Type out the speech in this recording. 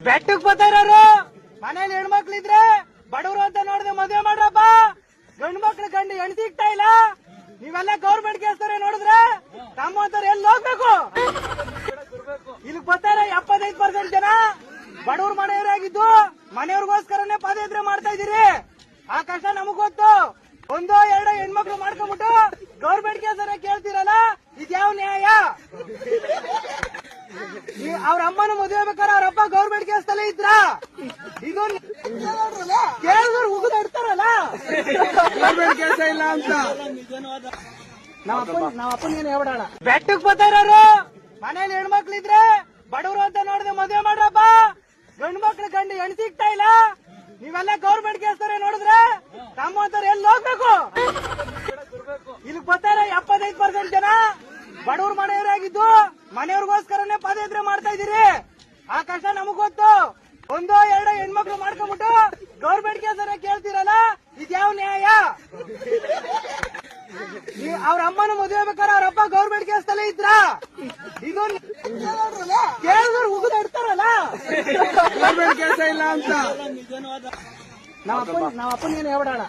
ಬೆಟ್ಟಕ್ ಬರ್ತಾರು ಮನೇಲಿ ಹೆಣ್ಮಕ್ಳಿದ್ರೆ ಬಡವರು ಅಂತ ನೋಡಿದ್ರೆ ಮದುವೆ ಮಾಡ್ರಪ್ಪ. ಗಂಡು ಮಕ್ಳು ಗಂಡು ಹೆಣ್ ಸಿಗ್ತಾ ಇಲ್ಲ. ನೀವೆಲ್ಲ ಗೌರ್ಮೆಂಟ್ ಕೆಲಸದವ್ರೆ ನೋಡಿದ್ರೆ ನಮ್ಮಂತವ್ರು ಎಲ್ಲಿ ಹೋಗ್ಬೇಕು? ಇಲ್ಲಿ ಬರ್ತಾರೆ 75% ಜನ ಬಡವ್ರ ಮನೆಯವರಾಗಿದ್ದು ಮನೆಯವ್ರಿಗೋಸ್ಕರನೇ ಪಾದಯಾತ್ರೆ ಮಾಡ್ತಾ ಇದೀರಿ. ಆ ಕಷ್ಟ ನಮಗ್ ಗೊತ್ತು. ಒಂದೋ ಎರಡೋ ಹೆಣ್ಮಕ್ಳು ಮಾಡ್ಕೊಂಡ್ಬಿಟ್ಟು ಗೌರ್ಮೆಂಟ್ ಕೆಲಸ ಕೇಳ್ತೀರಲ್ಲ, ಇದ್ಯಾವ ನ್ಯಾಯ? ಅವ್ರ ಅಮ್ಮನ ಮದುವೆ ಬೇಕಾದ್ರೆ ಅವ್ರ ಅಪ್ಪ ಗೌರ್ಮೆಂಟ್ ಕೆಲಸದಲ್ಲೇ ಇದ್ರ? ಇದು ಕೇಳಿದ್ರು ಉಗಿದ ಇಡ್ತಾರಲ್ಲ, ಗೌರ್ಮೆಂಟ್ ಕೆಲಸ ಇಲ್ಲ ಅಂತ. ನಾವಪ್ಪನ ಏನು ಹೇಳ್ಬಿಡೋಣ. ಬೆಟ್ಟಕ್ ಬರ್ತಾರು ಮನೇಲಿ ಹೆಣ್ಮಕ್ಳಿದ್ರೆ ಬಡವರು ಅಂತ ನೋಡಿದ್ರೆ ಮದುವೆ ಮಾಡ್ರಪ್ಪ. ಗಂಡು ಮಕ್ಳು ಗಂಡು ಹೆಣ್ ಸಿಗ್ತಾ ಇಲ್ಲ. ನೀವೆಲ್ಲ ಗೌರ್ಮೆಂಟ್ ಕೆಲಸದವ್ರೆ ನೋಡಿದ್ರೆ ನಮ್ಮಂತವ್ರು ಎಲ್ಲಿ ಹೋಗ್ಬೇಕು? ಇಲ್ಲಿ ಬರ್ತಾರೆ 75% ಜನ ಬಡವ್ರ ಮನೆಯವರಾಗಿದ್ದು ಮನೆಯವ್ರಿಗೋಸ್ಕರನೇ ಪಾದಯಾತ್ರೆ ಮಾಡ್ತಾ ಇದೀರಿ. ಆ ಕಷ್ಟ ನಮಗ್ ಗೊತ್ತು. ಒಂದೋ ಎರಡೋ ಹೆಣ್ಮಕ್ಳು ಮಾಡ್ಕೊಂಡ್ಬಿಟ್ಟು ಗೌರ್ಮೆಂಟ್ ಕೆಲಸ ಕೇಳ್ತೀರಲ್ಲ, ಇದ್ಯಾವ ನ್ಯಾಯ? ಅವ್ರ ಅಮ್ಮನ ಮದುವೆ ಬೇಕಾದ್ರೆ ಅವ್ರ ಅಪ್ಪ ಗೌರ್ಮೆಂಟ್ ಕೆಲಸದಲ್ಲೇ ಇದ್ರ? ಇದು ಕೇಳಿದ್ರು ಉಗಿದ ಇಡ್ತಾರಲ್ಲ, ಗೌರ್ಮೆಂಟ್ ಕೆಲಸ ಇಲ್ಲ ಅಂತ. ನಾವಪ್ಪನ ಏನು ಹೇಳ್ಬಿಡೋಣ.